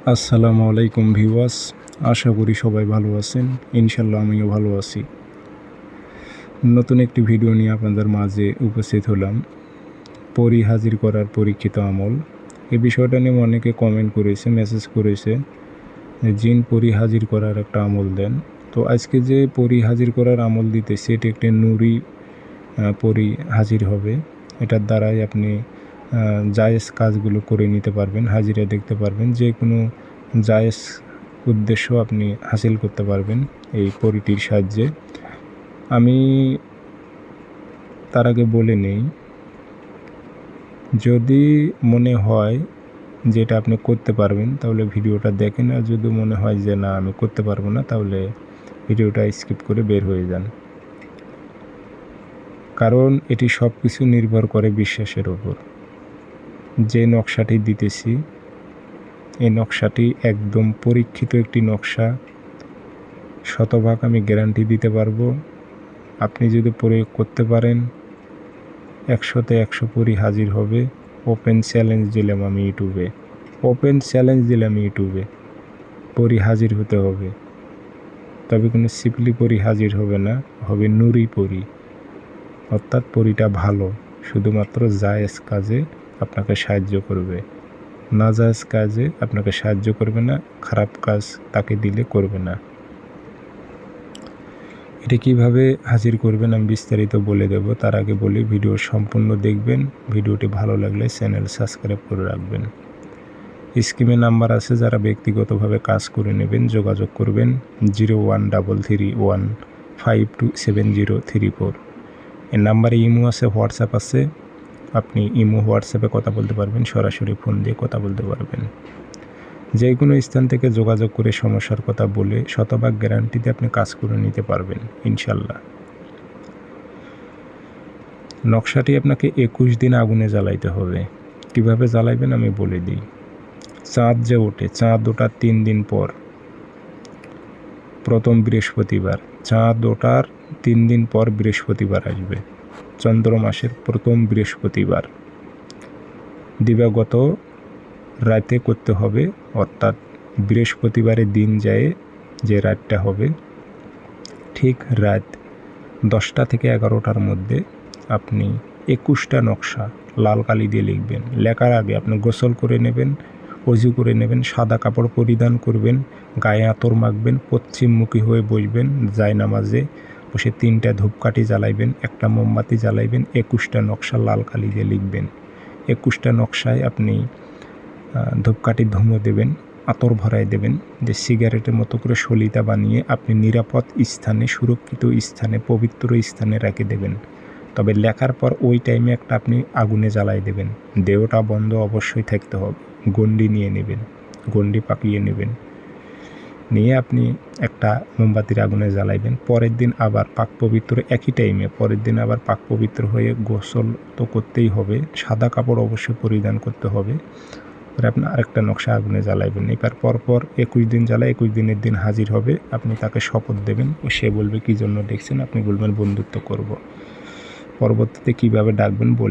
আসসালামু আলাইকুম ভিউয়ার্স, আশা করি সবাই ভালো আছেন। ইনশাল্লাহ আমিও ভালো আছি। নতুন একটি ভিডিও নিয়ে আপনাদের মাঝে উপস্থিত হলাম। পরী হাজির করার পরীক্ষিত আমল, এই বিষয়টা নিয়ে অনেকে কমেন্ট করেছে, মেসেজ করেছে, জিন পরী হাজির করার একটা আমল দেন। তো আজকে যে পরী হাজির করার আমল দিতেছি, এটি একটি নুরি পরী হাজির হবে। এটার দ্বারাই আপনি জায়েজ কাজগুলো করে নিতে পারবেন, হাজিরা দেখতে পারবেন, যে কোনো জায়েজ উদ্দেশ্য আপনি হাসিল করতে পারবেন এই পরীটির সাহায্যে। আমি তার আগে বলে নেই, যদি মনে হয় যে এটা আপনি করতে পারবেন তাহলে ভিডিওটা দেখেন, আর যদি মনে হয় যে না আমি করতে পারবো না তাহলে ভিডিওটা স্কিপ করে বের হয়ে যান। কারণ এটি সব কিছু নির্ভর করে বিশ্বাসের ওপর। যে নকশাটি দিতেছি, এই নকশাটি একদম পরীক্ষিত একটি নকশা, শতভাগ আমি গ্যারান্টি দিতে পারবো। আপনি যদি প্রয়োগ করতে পারেন 100-তে 100 পরী হাজির হবে। ওপেন চ্যালেঞ্জ দিলাম আমি ইউটিউবে, পরী হাজির হতে হবে। তবে কোনো সিপলি পরী হাজির হবে না, হবে নুরি পরী। অর্থাৎ পরীটা ভালো, শুধুমাত্র জায়েজ কাজে আপনাকে সাহায্য করবে, নাজায়েজ কাজে আপনাকে সাহায্য করবে না, খারাপ কাজ তাকে দিলে করবে না। এটা কিভাবে হাজির করবেন আমি বিস্তারিত বলে দেব। তার আগে বলি, ভিডিও সম্পূর্ণ দেখবেন। ভিডিওটি ভালো লাগলে চ্যানেল সাবস্ক্রাইব করে রাখবেন। স্ক্রিনে নাম্বার আছে, যারা ব্যক্তিগতভাবে কাজ করে নেবেন যোগাযোগ করবেন 0133152734। এই নাম্বারে ইমো আছে, হোয়াটসঅ্যাপ আছে। আপনি ইমো হোয়াটসঅ্যাপে কথা বলতে পারবেন, সরাসরি ফোন দিয়ে কথা বলতে পারবেন। যে কোনো স্থান থেকে যোগাযোগ করে সমস্যার কথা বলে শতভাগ গ্যারান্টিতে আপনি কাজ করে নিতে পারবেন ইনশাল্লাহ। নকশাটি আপনাকে 21 দিন আগুনে জ্বালাইতে হবে। কিভাবে জ্বালাইবেন আমি বলে দিই। চাঁদ যে ওঠে, চাঁদ ওঠার 3 দিন পর, প্রথম বৃহস্পতিবার, চাঁদ ওঠার 3 দিন পর বৃহস্পতিবার আসবে, চন্দ্র মাসের প্রথম বৃহস্পতিবার। দিবাগত রাতে করতে হবে, অর্থাৎ বৃহস্পতিবারের দিন যায় যে রাতটা হবে, ঠিক রাত 10টা থেকে 11টার মধ্যে আপনি 21টা নকশা লাল কালি দিয়ে লিখবেন। লেখার আগে আপনি গোসল করে নেবেন, অজু করে নেবেন, সাদা কাপড় পরিধান করবেন, গায়ে আতর মাখবেন, পশ্চিমমুখী হয়ে বসবেন, জায়নামাজে বসে 3টা ধূপকাঠি জ্বালাইবেন, একটা মোমবাতি জ্বালাইবেন, 21টা নকশা লাল কালি দিয়ে লিখবেন। 21টা নকশায় আপনি ধূপকাঠি ধুমো দেবেন, আতর ভরাই দেবেন, যে সিগারেটের মতো করে সলিতা বানিয়ে আপনি নিরাপদ স্থানে, সুরক্ষিত স্থানে, পবিত্র স্থানে রেখে দেবেন। তবে লেখার পর ওই টাইমে একটা আপনি আগুনে জ্বালাই দেবেন। দেহটা বন্ধ অবশ্যই থাকতে হবে। গন্ডি নিয়ে নেবেন, গন্ডি পাকিয়ে নেবেন, নিয়ে আপনি একটা মোমবাতির আগুনে জ্বালাইবেন। পরের দিন আবার পাক পবিত্র, একই টাইমে পরের দিন আবার পাক পবিত্র হয়ে গোসল তো করতেই হবে, সাদা কাপড় অবশ্যই পরিধান করতে হবে। আপনি আরেকটা নকশা আগুনে জ্বালাইবেন। এবার পরপর 21 দিন জ্বালায় 21 দিনের দিন হাজির হবে। আপনি তাকে শপথ দেবেন, ও সে বলবে কী জন্য দেখছেন, আপনি বলবেন বন্ধুত্ব করব। পরবর্তীতে কীভাবে ডাকবেন বলে